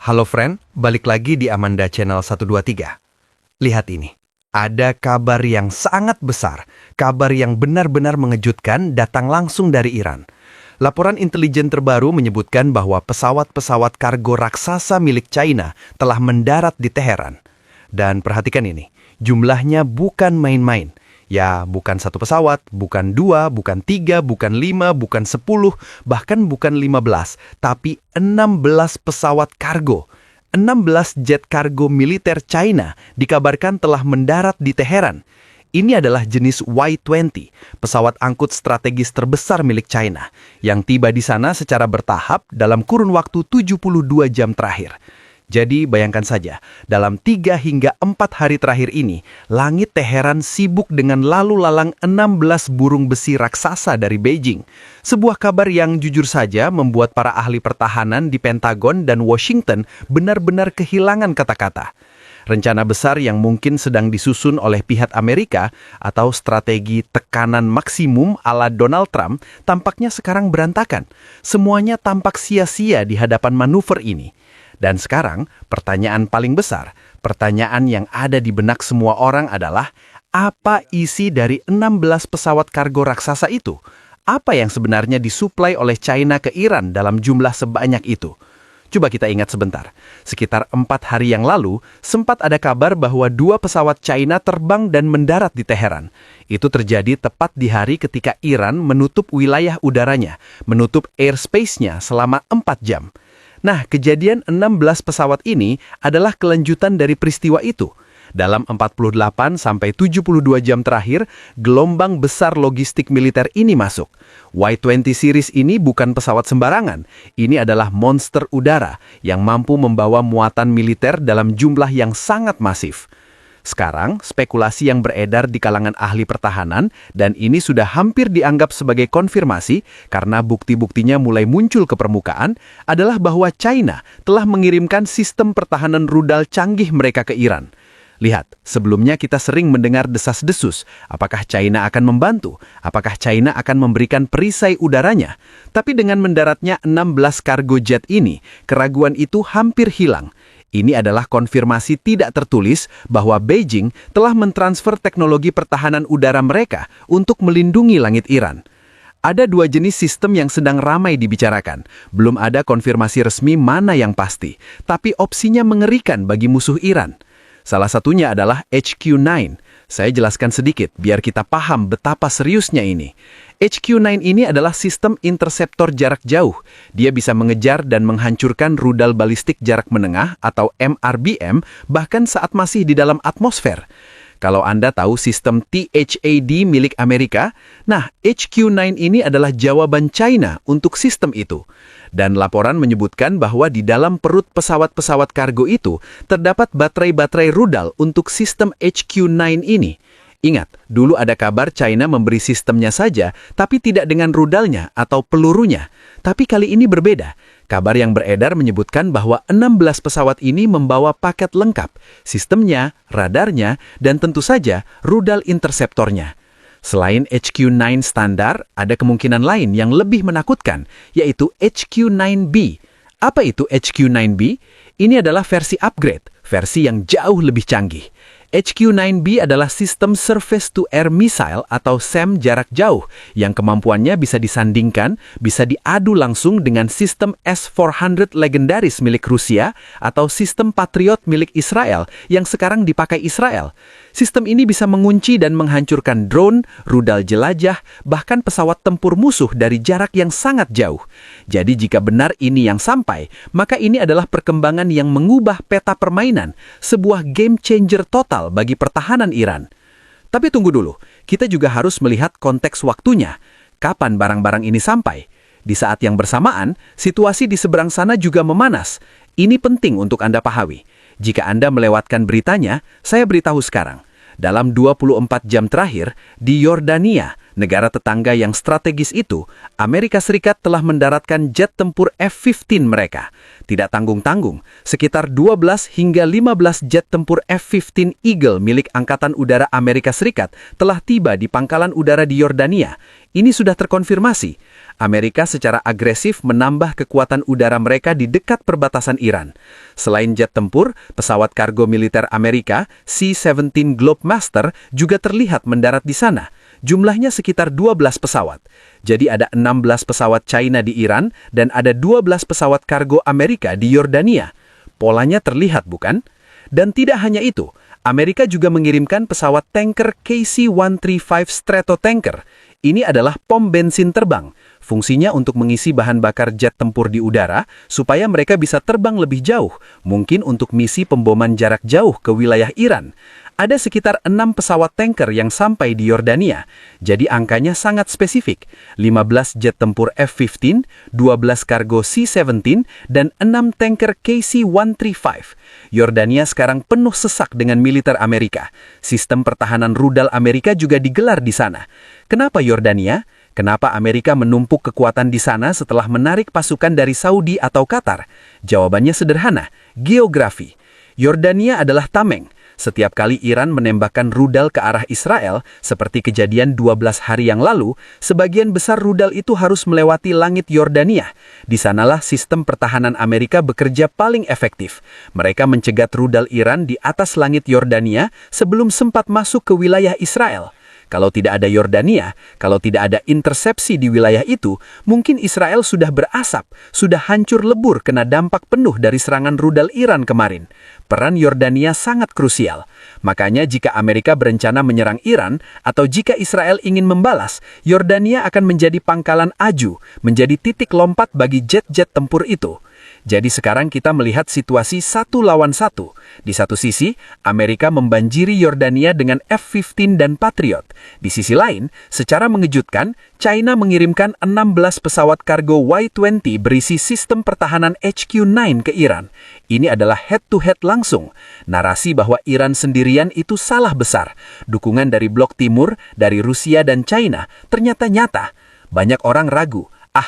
Halo friend, balik lagi di Amanda Channel 123. Lihat ini, ada kabar yang sangat besar, kabar yang benar-benar mengejutkan datang langsung dari Iran. Laporan intelijen terbaru menyebutkan bahwa pesawat-pesawat kargo raksasa milik China telah mendarat di Teheran. Dan perhatikan ini, jumlahnya bukan main-main. Ya, bukan satu pesawat, bukan dua, bukan tiga, bukan lima, bukan 10, bahkan bukan 15, tapi 16 pesawat kargo. 16 jet kargo militer China dikabarkan telah mendarat di Teheran. Ini adalah jenis Y-20, pesawat angkut strategis terbesar milik China, yang tiba di sana secara bertahap dalam kurun waktu 72 jam terakhir. Jadi bayangkan saja, dalam 3 hingga 4 hari terakhir ini, langit Teheran sibuk dengan lalu lalang 16 burung besi raksasa dari Beijing. Sebuah kabar yang jujur saja membuat para ahli pertahanan di Pentagon dan Washington benar-benar kehilangan kata-kata. Rencana besar yang mungkin sedang disusun oleh pihak Amerika atau strategi tekanan maksimum ala Donald Trump tampaknya sekarang berantakan. Semuanya tampak sia-sia di hadapan manuver ini. Dan sekarang, pertanyaan paling besar, pertanyaan yang ada di benak semua orang adalah, apa isi dari 16 pesawat kargo raksasa itu? Apa yang sebenarnya disuplai oleh China ke Iran dalam jumlah sebanyak itu? Coba kita ingat sebentar. Sekitar 4 hari yang lalu, sempat ada kabar bahwa 2 pesawat China terbang dan mendarat di Teheran. Itu terjadi tepat di hari ketika Iran menutup wilayah udaranya, menutup airspace-nya selama 4 jam. Nah, kejadian 16 pesawat ini adalah kelanjutan dari peristiwa itu. Dalam 48 sampai 72 jam terakhir, gelombang besar logistik militer ini masuk. Y-20 series ini bukan pesawat sembarangan. Ini adalah monster udara yang mampu membawa muatan militer dalam jumlah yang sangat masif. Sekarang, spekulasi yang beredar di kalangan ahli pertahanan, dan ini sudah hampir dianggap sebagai konfirmasi karena bukti-buktinya mulai muncul ke permukaan, adalah bahwa China telah mengirimkan sistem pertahanan rudal canggih mereka ke Iran. Lihat, sebelumnya kita sering mendengar desas-desus, apakah China akan membantu, apakah China akan memberikan perisai udaranya. Tapi dengan mendaratnya 16 kargo jet ini, keraguan itu hampir hilang. Ini adalah konfirmasi tidak tertulis bahwa Beijing telah mentransfer teknologi pertahanan udara mereka untuk melindungi langit Iran. Ada 2 jenis sistem yang sedang ramai dibicarakan. Belum ada konfirmasi resmi mana yang pasti, tapi opsinya mengerikan bagi musuh Iran. Salah satunya adalah HQ-9. Saya jelaskan sedikit biar kita paham betapa seriusnya ini. HQ-9 ini adalah sistem interseptor jarak jauh. Dia bisa mengejar dan menghancurkan rudal balistik jarak menengah atau MRBM bahkan saat masih di dalam atmosfer. Kalau Anda tahu sistem THAAD milik Amerika, nah HQ-9 ini adalah jawaban China untuk sistem itu. Dan laporan menyebutkan bahwa di dalam perut pesawat-pesawat kargo itu terdapat baterai-baterai rudal untuk sistem HQ-9 ini. Ingat, dulu ada kabar China memberi sistemnya saja, tapi tidak dengan rudalnya atau pelurunya. Tapi kali ini berbeda. Kabar yang beredar menyebutkan bahwa 16 pesawat ini membawa paket lengkap, sistemnya, radarnya, dan tentu saja rudal interseptornya. Selain HQ-9 standar, ada kemungkinan lain yang lebih menakutkan, yaitu HQ-9B. Apa itu HQ-9B? Ini adalah versi upgrade, versi yang jauh lebih canggih. HQ-9B adalah sistem surface-to-air missile atau SAM jarak jauh yang kemampuannya bisa disandingkan, bisa diadu langsung dengan sistem S-400 legendaris milik Rusia atau sistem Patriot milik Israel yang sekarang dipakai Israel. Sistem ini bisa mengunci dan menghancurkan drone, rudal jelajah, bahkan pesawat tempur musuh dari jarak yang sangat jauh. Jadi jika benar ini yang sampai, maka ini adalah perkembangan yang mengubah peta permainan, sebuah game changer total bagi pertahanan Iran. Tapi tunggu dulu, kita juga harus melihat konteks waktunya. Kapan barang-barang ini sampai? Di saat yang bersamaan, situasi di seberang sana juga memanas. Ini penting untuk Anda pahami. Jika Anda melewatkan beritanya, saya beritahu sekarang. Dalam 24 jam terakhir, di Yordania, negara tetangga yang strategis itu, Amerika Serikat telah mendaratkan jet tempur F-15 mereka. Tidak tanggung-tanggung, sekitar 12 hingga 15 jet tempur F-15 Eagle milik Angkatan Udara Amerika Serikat telah tiba di pangkalan udara di Yordania. Ini sudah terkonfirmasi. Amerika secara agresif menambah kekuatan udara mereka di dekat perbatasan Iran. Selain jet tempur, pesawat kargo militer Amerika C-17 Globemaster juga terlihat mendarat di sana. Jumlahnya sekitar 12 pesawat. Jadi ada 16 pesawat China di Iran dan ada 12 pesawat kargo Amerika di Yordania. Polanya terlihat, bukan? Dan tidak hanya itu, Amerika juga mengirimkan pesawat tanker KC-135 Stratotanker. Ini adalah pom bensin terbang. Fungsinya untuk mengisi bahan bakar jet tempur di udara supaya mereka bisa terbang lebih jauh, mungkin untuk misi pemboman jarak jauh ke wilayah Iran. Ada sekitar 6 pesawat tanker yang sampai di Yordania, jadi angkanya sangat spesifik. 15 jet tempur F-15, 12 kargo C-17, dan 6 tanker KC-135. Yordania sekarang penuh sesak dengan militer Amerika. Sistem pertahanan rudal Amerika juga digelar di sana. Kenapa Yordania? Kenapa Amerika menumpuk kekuatan di sana setelah menarik pasukan dari Saudi atau Qatar? Jawabannya sederhana, geografi. Yordania adalah tameng. Setiap kali Iran menembakkan rudal ke arah Israel, seperti kejadian 12 hari yang lalu, sebagian besar rudal itu harus melewati langit Yordania. Di sanalah sistem pertahanan Amerika bekerja paling efektif. Mereka mencegat rudal Iran di atas langit Yordania sebelum sempat masuk ke wilayah Israel. Kalau tidak ada Yordania, kalau tidak ada intersepsi di wilayah itu, mungkin Israel sudah berasap, sudah hancur lebur kena dampak penuh dari serangan rudal Iran kemarin. Peran Yordania sangat krusial. Makanya jika Amerika berencana menyerang Iran, atau jika Israel ingin membalas, Yordania akan menjadi pangkalan aju, menjadi titik lompat bagi jet-jet tempur itu. Jadi sekarang kita melihat situasi 1 lawan 1. Di satu sisi, Amerika membanjiri Yordania dengan F-15 dan Patriot. Di sisi lain, secara mengejutkan, China mengirimkan 16 pesawat kargo Y-20 berisi sistem pertahanan HQ-9 ke Iran. Ini adalah head-to-head langsung. Narasi bahwa Iran sendirian itu salah besar. Dukungan dari Blok Timur, dari Rusia dan China, ternyata nyata. Banyak orang ragu.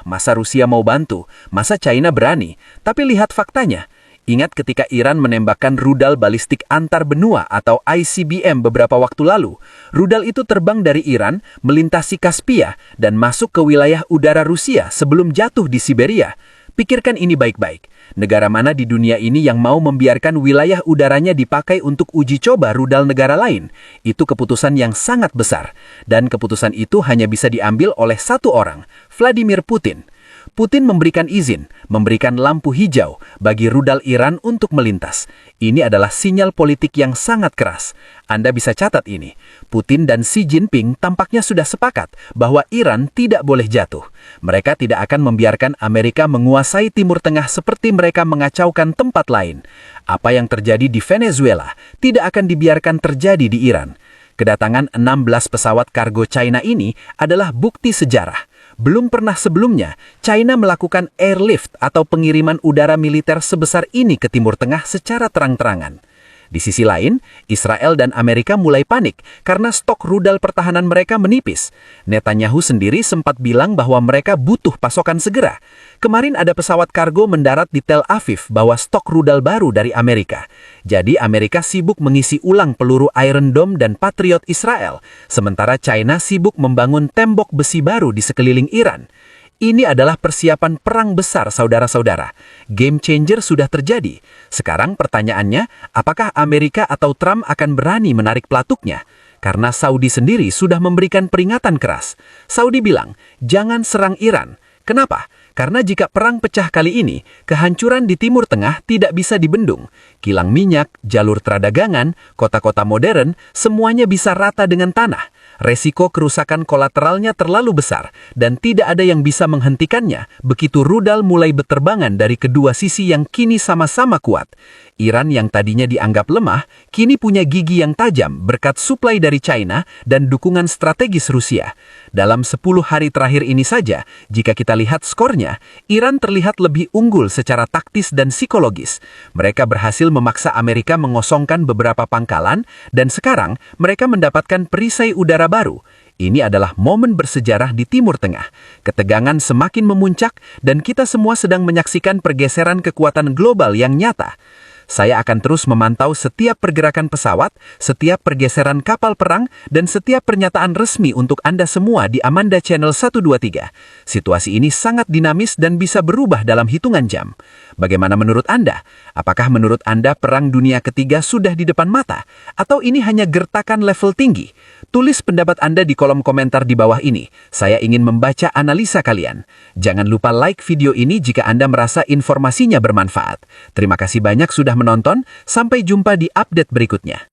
Masa Rusia mau bantu? Masa China berani? Tapi lihat faktanya. Ingat ketika Iran menembakkan rudal balistik antar benua atau ICBM beberapa waktu lalu. Rudal itu terbang dari Iran, melintasi Kaspia, dan masuk ke wilayah udara Rusia sebelum jatuh di Siberia. Pikirkan ini baik-baik. Negara mana di dunia ini yang mau membiarkan wilayah udaranya dipakai untuk uji coba rudal negara lain? Itu keputusan yang sangat besar. Dan keputusan itu hanya bisa diambil oleh satu orang, Vladimir Putin. Putin memberikan izin, memberikan lampu hijau bagi rudal Iran untuk melintas. Ini adalah sinyal politik yang sangat keras. Anda bisa catat ini. Putin dan Xi Jinping tampaknya sudah sepakat bahwa Iran tidak boleh jatuh. Mereka tidak akan membiarkan Amerika menguasai Timur Tengah seperti mereka mengacaukan tempat lain. Apa yang terjadi di Venezuela tidak akan dibiarkan terjadi di Iran. Kedatangan 16 pesawat kargo China ini adalah bukti sejarah. Belum pernah sebelumnya, China melakukan airlift atau pengiriman udara militer sebesar ini ke Timur Tengah secara terang-terangan. Di sisi lain, Israel dan Amerika mulai panik karena stok rudal pertahanan mereka menipis. Netanyahu sendiri sempat bilang bahwa mereka butuh pasokan segera. Kemarin ada pesawat kargo mendarat di Tel Aviv bawa stok rudal baru dari Amerika. Jadi Amerika sibuk mengisi ulang peluru Iron Dome dan Patriot Israel, sementara China sibuk membangun tembok besi baru di sekeliling Iran. Ini adalah persiapan perang besar, saudara-saudara. Game changer sudah terjadi. Sekarang pertanyaannya, apakah Amerika atau Trump akan berani menarik pelatuknya? Karena Saudi sendiri sudah memberikan peringatan keras. Saudi bilang, jangan serang Iran. Kenapa? Karena jika perang pecah kali ini, kehancuran di Timur Tengah tidak bisa dibendung. Kilang minyak, jalur perdagangan, kota-kota modern, semuanya bisa rata dengan tanah. Resiko kerusakan kolateralnya terlalu besar dan tidak ada yang bisa menghentikannya begitu rudal mulai berterbangan dari kedua sisi yang kini sama-sama kuat. Iran yang tadinya dianggap lemah, kini punya gigi yang tajam berkat suplai dari China dan dukungan strategis Rusia. Dalam 10 hari terakhir ini saja, jika kita lihat skornya, Iran terlihat lebih unggul secara taktis dan psikologis. Mereka berhasil memaksa Amerika mengosongkan beberapa pangkalan dan sekarang mereka mendapatkan perisai udara baru. Ini adalah momen bersejarah di Timur Tengah. Ketegangan semakin memuncak dan kita semua sedang menyaksikan pergeseran kekuatan global yang nyata. Saya akan terus memantau setiap pergerakan pesawat, setiap pergeseran kapal perang, dan setiap pernyataan resmi untuk Anda semua di Amanda Channel 123. Situasi ini sangat dinamis dan bisa berubah dalam hitungan jam. Bagaimana menurut Anda? Apakah menurut Anda Perang Dunia Ketiga sudah di depan mata? Atau ini hanya gertakan level tinggi? Tulis pendapat Anda di kolom komentar di bawah ini. Saya ingin membaca analisa kalian. Jangan lupa like video ini jika Anda merasa informasinya bermanfaat. Terima kasih banyak sudah menonton. Sampai jumpa di update berikutnya.